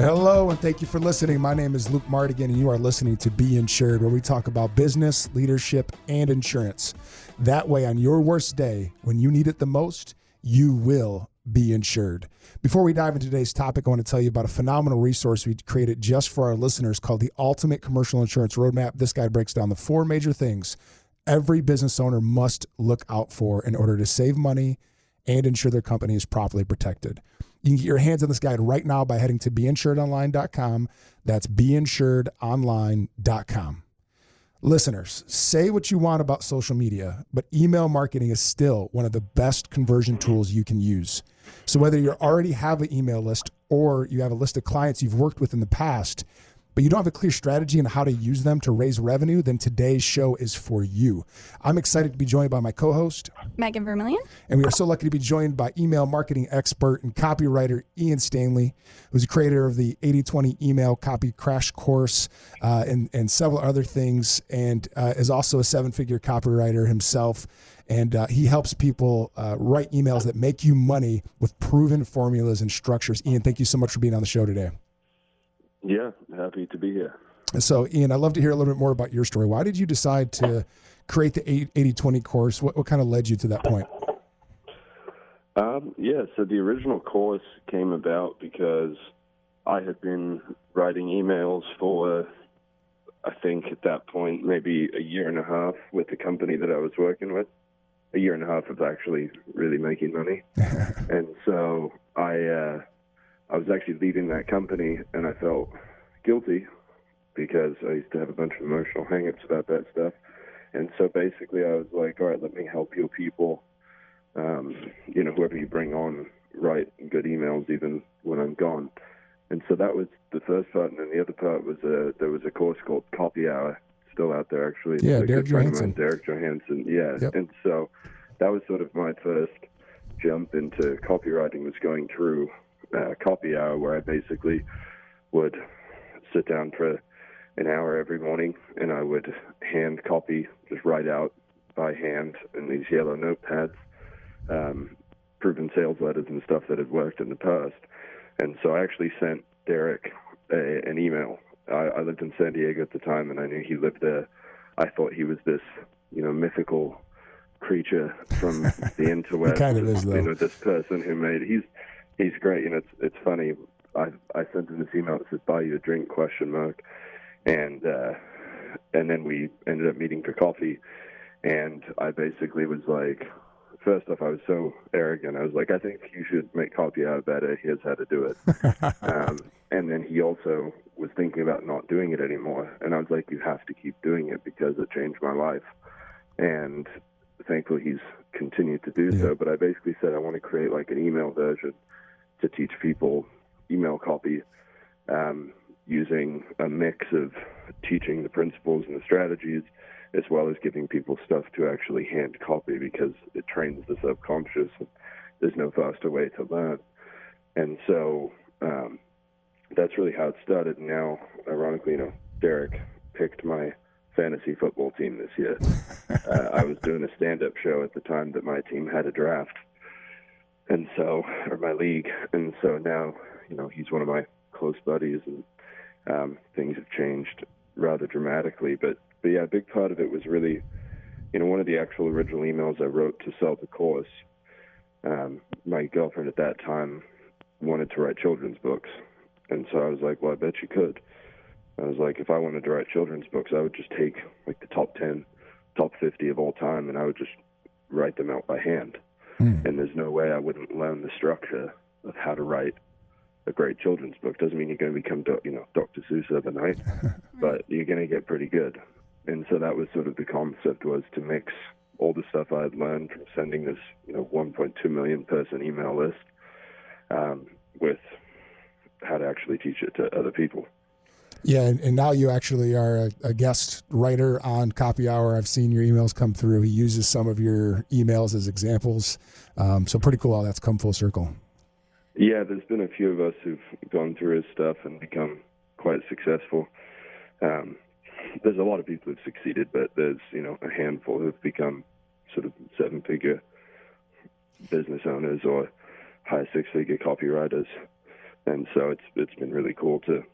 Hello, and thank you for listening. My name is Luke Mardigian, and you are listening to Be Insured, where we talk about business, leadership, and insurance. That way, on your worst day, when you need it the most, you will be insured. Before we dive into today's topic, I want to tell you about a phenomenal resource we created just for our listeners called the Ultimate Commercial Insurance Roadmap. This guide breaks down the 4 major things every business owner must look out for in order to save money and ensure their company is properly protected. You can get your hands on this guide right now by heading to beinsuredonline.com. That's beinsuredonline.com. Listeners, say what you want about social media, but email marketing is still one of the best conversion tools you can use. So whether you already have an email list or you have a list of clients you've worked with in the past, but you don't have a clear strategy on how to use them to raise revenue, then today's show is for you. I'm excited to be joined by my co-host, Megan Vermillion. And we are so lucky to be joined by email marketing expert and copywriter Ian Stanley, who's the creator of the 80/20 email copy crash course and several other things, and is also a 7-figure copywriter himself. And he helps people write emails that make you money with proven formulas and structures. Ian, thank you so much for being on the show today. Yeah, happy to be here. So, Ian, I'd love to hear a little bit more about your story. Why did you decide to create the 80/20 course? What kind of led you to that point? So the original course came about because I had been writing emails for, I think at that point, maybe a year and a half with the company that I was working with. A year and a half of actually really making money. And so I was actually leaving that company, and I felt guilty because I used to have a bunch of emotional hang-ups about that stuff. And so basically I was like, all right, let me help your people, whoever you bring on, write good emails even when I'm gone. And so that was the first part. And then the other part was there was a course called Copy Hour, still out there actually. Yeah, Derek Johansson. Yeah. Yep. And so that was sort of my first jump into copywriting, was going through Copy Hour, where I basically would sit down for an hour every morning and I would hand copy, just write out by hand in these yellow notepads, proven sales letters and stuff that had worked in the past. And so I actually sent Derek an email. I lived in San Diego at the time, and I knew he lived there. I thought he was this, mythical creature from the interweb. He kind of is, though. This person who made, he's great. It's funny. I sent him this email that says, "Buy you a drink?" ? And then we ended up meeting for coffee. And I basically was like, first off, I was so arrogant. I was like, I think you should make Copy Hour better. Here's how to do it. And then he also was thinking about not doing it anymore. And I was like, you have to keep doing it because it changed my life. And thankfully he's continued to do so. But I basically said I want to create like an email version to teach people email copy, using a mix of teaching the principles and the strategies, as well as giving people stuff to actually hand copy, because it trains the subconscious. There's no faster way to learn. And so that's really how it started. And now, ironically, Derek picked my fantasy football team this year. I was doing a stand-up show at the time that my team had a draft, or my league. And so now, he's one of my close buddies, and things have changed rather dramatically. But yeah, a big part of it was really, one of the actual original emails I wrote to sell the course. My girlfriend at that time wanted to write children's books. And so I was like, well, I bet you could. I was like, if I wanted to write children's books, I would just take like the top 10, top 50 of all time, and I would just write them out by hand. And there's no way I wouldn't learn the structure of how to write a great children's book. Doesn't mean you're going to become, Dr. Seuss overnight, but you're going to get pretty good. And so that was sort of the concept, was to mix all the stuff I had learned from sending this, 1.2 million person email list, with how to actually teach it to other people. Yeah, and now you actually are a guest writer on Copy Hour. I've seen your emails come through. He uses some of your emails as examples. So pretty cool how that's come full circle. Yeah, there's been a few of us who've gone through his stuff and become quite successful. There's a lot of people who've succeeded, but there's, a handful who've become sort of 7-figure business owners or high 6-figure copywriters. And so it's been really cool to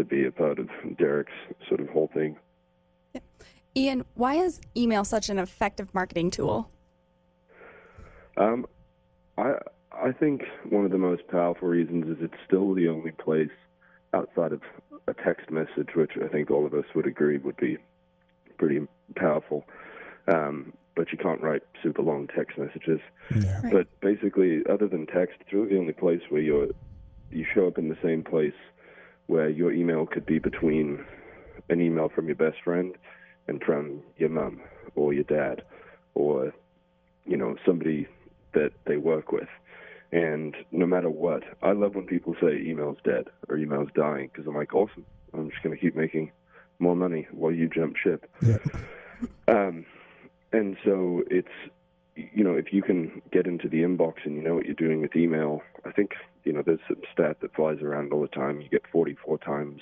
be a part of Derek's sort of whole thing. Yeah. Ian, why is email such an effective marketing tool? I think one of the most powerful reasons is it's still the only place outside of a text message, which I think all of us would agree would be pretty powerful. But you can't write super long text messages. Yeah. Right. But basically, other than text, it's really the only place where you show up in the same place where your email could be between an email from your best friend and from your mom or your dad or, somebody that they work with. And no matter what, I love when people say email's dead or email's dying, because I'm like, awesome. I'm just going to keep making more money while you jump ship. Yeah. And so it's, if you can get into the inbox and you know what you're doing with email, I think, there's some stat that flies around all the time. You get 44 times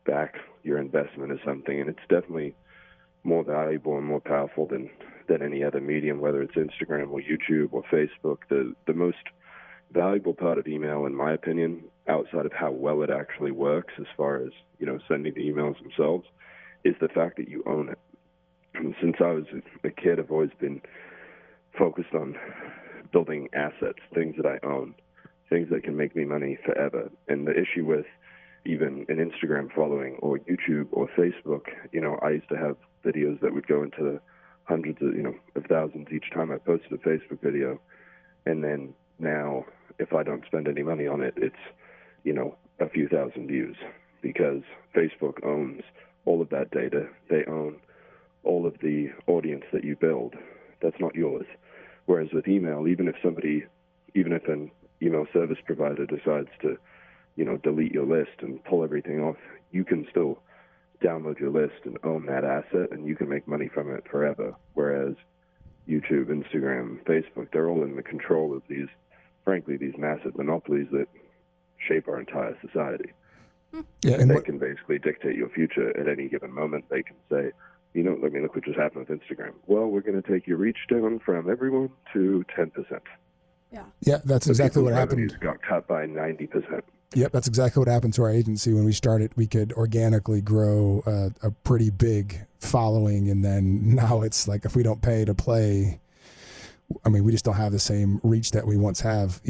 back your investment or something, and it's definitely more valuable and more powerful than any other medium, whether it's Instagram or YouTube or Facebook. The most valuable part of email, in my opinion, outside of how well it actually works as far as, sending the emails themselves, is the fact that you own it. And since I was a kid, I've always been focused on building assets, things that I own, things that can make me money forever. And the issue with even an Instagram following or YouTube or Facebook, I used to have videos that would go into the hundreds of thousands each time I posted a Facebook video. And then now, if I don't spend any money on it, it's, a few thousand views, because Facebook owns all of that data. They own all of the audience that you build. That's not yours. Whereas with email, even if an email service provider decides to, delete your list and pull everything off, you can still download your list and own that asset, and you can make money from it forever. Whereas YouTube, Instagram, Facebook, they're all in the control of these massive monopolies that shape our entire society. Yeah. And they can basically dictate your future at any given moment. They can say, look what just happened with Instagram. Well, we're going to take your reach down from everyone to 10%. Yeah. Yeah, that's exactly what happened. Revenues got cut by 90%. Yep, that's exactly what happened to our agency when we started. We could organically grow a pretty big following, and then now it's like if we don't pay to play, we just don't have the same reach that we once have.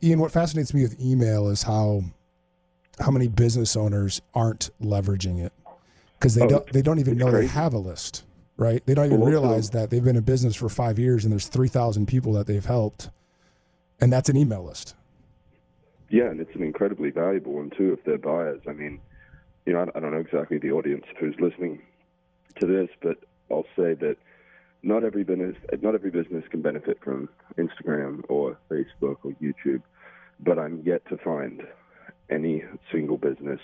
Ian, what fascinates me with email is how many business owners aren't leveraging it, because they don't even know crazy. they have a list, right? They don't even realize that they've been in business for 5 years and there's 3,000 people that they've helped, and that's an email list. Yeah, and it's an incredibly valuable one too if they're buyers. I don't know exactly the audience who's listening to this, but I'll say that not every business can benefit from Instagram or Facebook or YouTube, but I'm yet to find any single business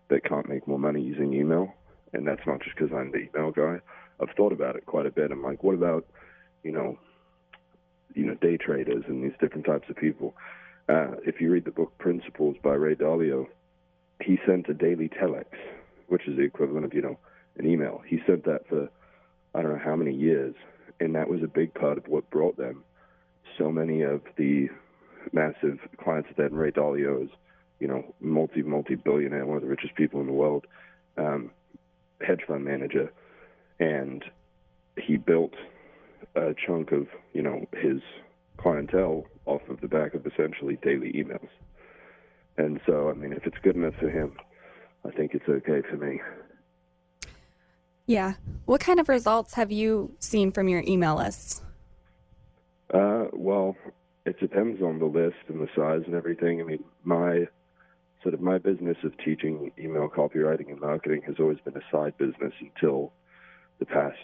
that can't make more money using email. And that's not just because I'm the email guy. I've thought about it quite a bit. I'm like, what about, day traders and these different types of people? If you read the book Principles by Ray Dalio, he sent a daily telex, which is the equivalent of, an email. He sent that for I don't know how many years, and that was a big part of what brought them so many of the massive clients that Ray Dalio is, multi-billionaire, one of the richest people in the world, hedge fund manager, and he built a chunk of, his clientele off of the back of essentially daily emails. And so, if it's good enough for him, I think it's okay for me. Yeah. What kind of results have you seen from your email lists? Well, it depends on the list and the size and everything. My business of teaching email copywriting and marketing has always been a side business until the past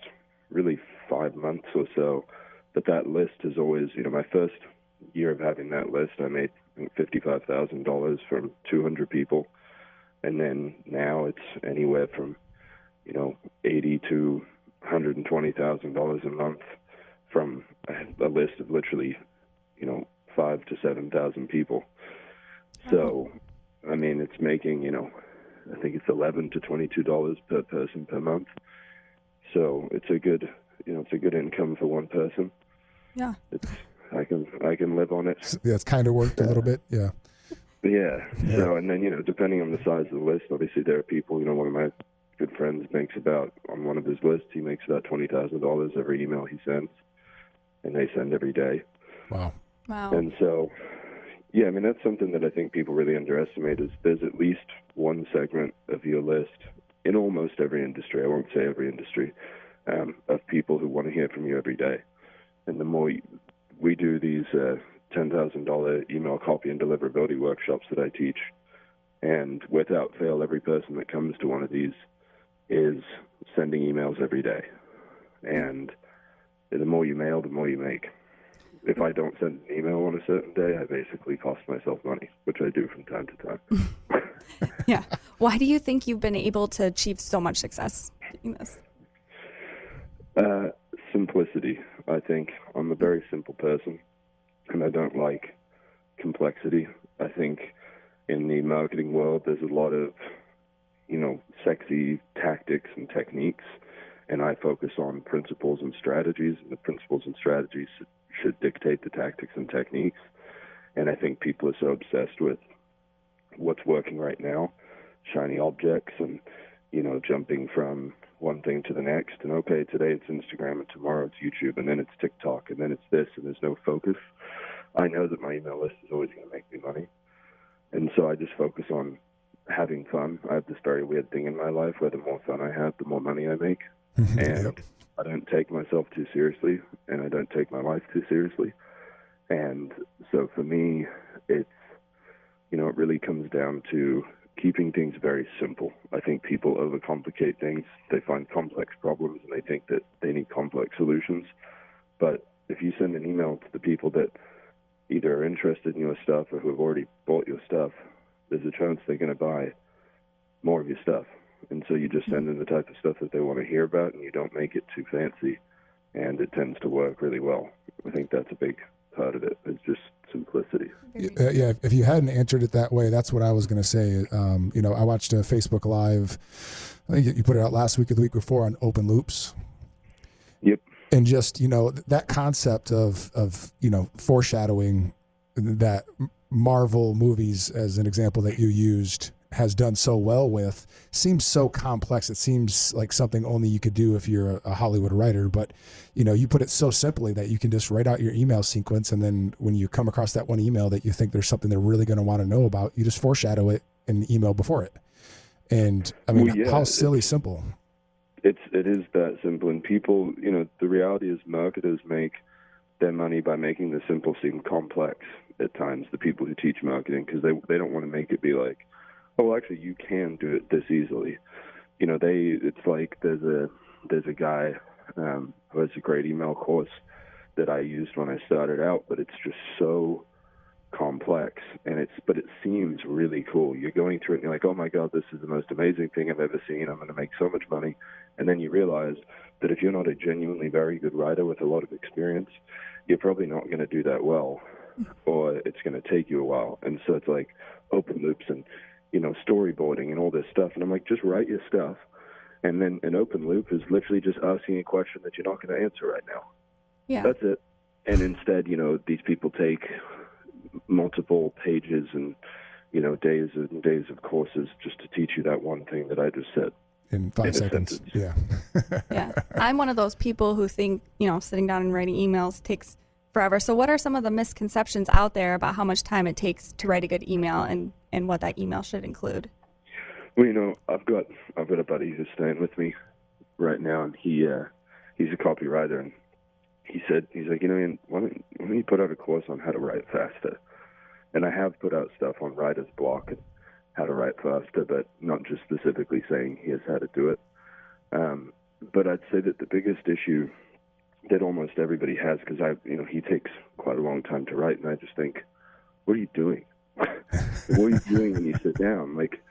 really 5 months or so. But that list is always, my first year of having that list, I made $55,000 from 200 people. And then now it's anywhere from, $80,000 to $120,000 a month from a list of literally, 5,000 to 7,000 people. So, it's making, I think it's $11 to $22 per person per month. So it's a good, it's a good income for one person. Yeah. I can live on it. Yeah, it's kind of worked a little bit. Yeah. Yeah. So, and then, depending on the size of the list, obviously there are people, one of my good friends makes on one of his lists, he makes about $20,000 every email he sends, and they send every day. Wow. And so, yeah, I mean, that's something that I think people really underestimate is there's at least one segment of your list in almost every industry, I won't say every industry, of people who want to hear from you every day. And the more we do these $10,000 email copy and deliverability workshops that I teach, and without fail, every person that comes to one of these is sending emails every day. And the more you mail, the more you make. If I don't send an email on a certain day, I basically cost myself money, which I do from time to time. Yeah. Why do you think you've been able to achieve so much success doing this? Simplicity, I think. I'm a very simple person, and I don't like complexity. I think in the marketing world, there's a lot of, sexy tactics and techniques, and I focus on principles and strategies, and the principles and strategies should dictate the tactics and techniques. And I think people are so obsessed with what's working right now, shiny objects, and, jumping from one thing to the next. And okay, today it's Instagram, and tomorrow it's YouTube, and then it's TikTok, and then it's this, and there's no focus. I know that my email list is always going to make me money. And so I just focus on having fun. I have this very weird thing in my life where the more fun I have, the more money I make. And I don't take myself too seriously, and I don't take my life too seriously. And so for me, it's, it really comes down to keeping things very simple. I think people overcomplicate things. They find complex problems, and they think that they need complex solutions. But if you send an email to the people that either are interested in your stuff or who have already bought your stuff, there's a chance they're going to buy more of your stuff. And so you just send them the type of stuff that they want to hear about, and you don't make it too fancy, and it tends to work really well. I think that's a big part of it. It's just simplicity. Yeah, if you hadn't answered it that way, that's what I was going to say. I watched a Facebook Live, I think you put it out last week or the week before, on open loops. Yep. And just, that concept of foreshadowing that Marvel movies, as an example that you used, has done so well with, seems so complex. It seems like something only you could do if you're a Hollywood writer, but you put it so simply that you can just write out your email sequence, and then when you come across that one email that you think there's something they're really going to want to know about, you just foreshadow it in the email before it. And I mean, how silly simple. It is that simple. And people, the reality is marketers make their money by making the simple seem complex at times, the people who teach marketing, because they don't want to make it be like, oh, actually, you can do it this easily. It's like there's a guy who has a great email course that I used when I started out, but it's just so complex, but it seems really cool. You're going through it and you're like, oh my God, this is the most amazing thing I've ever seen. I'm going to make so much money. And then you realize that if you're not a genuinely very good writer with a lot of experience, you're probably not going to do that well, or it's going to take you a while. And so it's like open loops and, storyboarding and all this stuff. And I'm like, just write your stuff. And then an open loop is literally just asking a question that you're not going to answer right now. Yeah. That's it. And instead, these people take multiple pages and, days and days of courses just to teach you that one thing that I just said. In 5 seconds. Yeah. Yeah. I'm one of those people who think, sitting down and writing emails takes forever. So what are some of the misconceptions out there about how much time it takes to write a good email and what that email should include? Well, I've got a buddy who's staying with me right now, and he's a copywriter, and he's like, Ian, why don't you put out a course on how to write faster? And I have put out stuff on writer's block and how to write faster, but not just specifically saying here's how to do it. But I'd say that the biggest issue that almost everybody has, because he takes quite a long time to write, and I just think, what are you doing? What are you doing when you sit down? Like,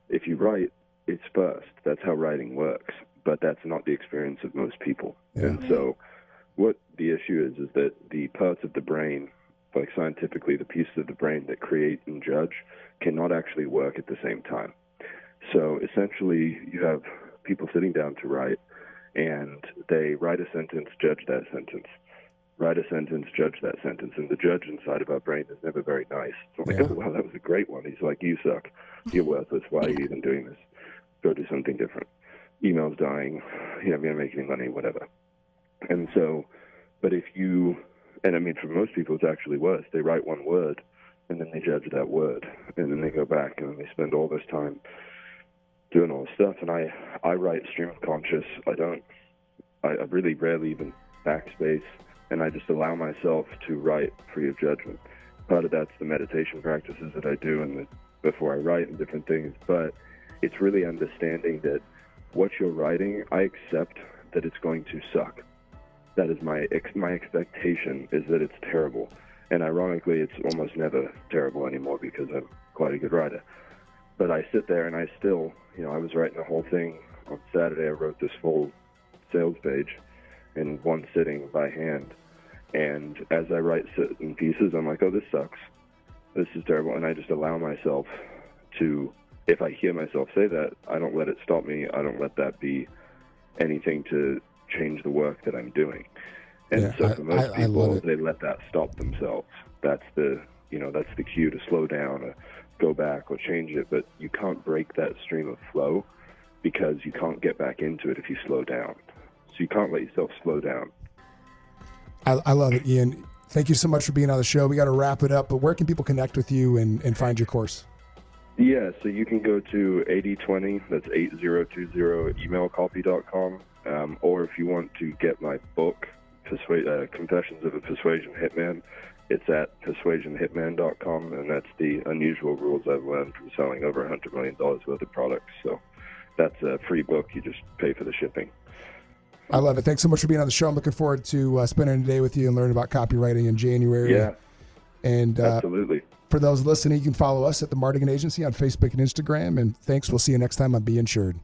if you write, it's first. That's how writing works. But that's not the experience of most people. Yeah. And so what the issue is that the parts of the brain, like scientifically, the pieces of the brain that create and judge cannot actually work at the same time. So essentially, you have people sitting down to write, and they write a sentence, judge that sentence. write a sentence, judge that sentence. And the judge inside of our brain is never very nice. It's like, oh, wow, that was a great one. He's like, you suck. You're worthless. Why are you even doing this? Go do something different. Email's dying. You're not going to make any money, whatever. And so, but if you, and I mean, for most people, it's actually worse. They write one word, and then they judge that word. And then they go back, and then they spend all this time doing all this stuff. And I write stream of conscious. I really rarely even backspace, and I just allow myself to write free of judgment. Part of that's the meditation practices that I do and before I write and different things, but it's really understanding that what you're writing, I accept that it's going to suck. That is my expectation is that it's terrible. And ironically, it's almost never terrible anymore because I'm quite a good writer. But I sit there and I still, I was writing the whole thing on Saturday. I wrote this full sales page in one sitting by hand. And as I write certain pieces, I'm like, oh, this sucks. This is terrible. And I just allow myself to, if I hear myself say that, I don't let it stop me. I don't let that be anything to change the work that I'm doing. And so for most people, they let that stop themselves. That's the cue to slow down or go back or change it. But you can't break that stream of flow because you can't get back into it if you slow down. So you can't let yourself slow down. I love it, Ian. Thank you so much for being on the show. We got to wrap it up, but where can people connect with you and find your course? Yeah, so you can go to 8020, that's 8020, or if you want to get my book, Confessions of a Persuasion Hitman, it's at persuasionhitman.com, and that's the unusual rules I've learned from selling over $100 million worth of products. So that's a free book. You just pay for the shipping. I love it. Thanks so much for being on the show. I'm looking forward to spending a day with you and learning about copywriting in January. Yeah, and absolutely. For those listening, you can follow us at the Mardigian Agency on Facebook and Instagram. And thanks. We'll see you next time on Be Insured.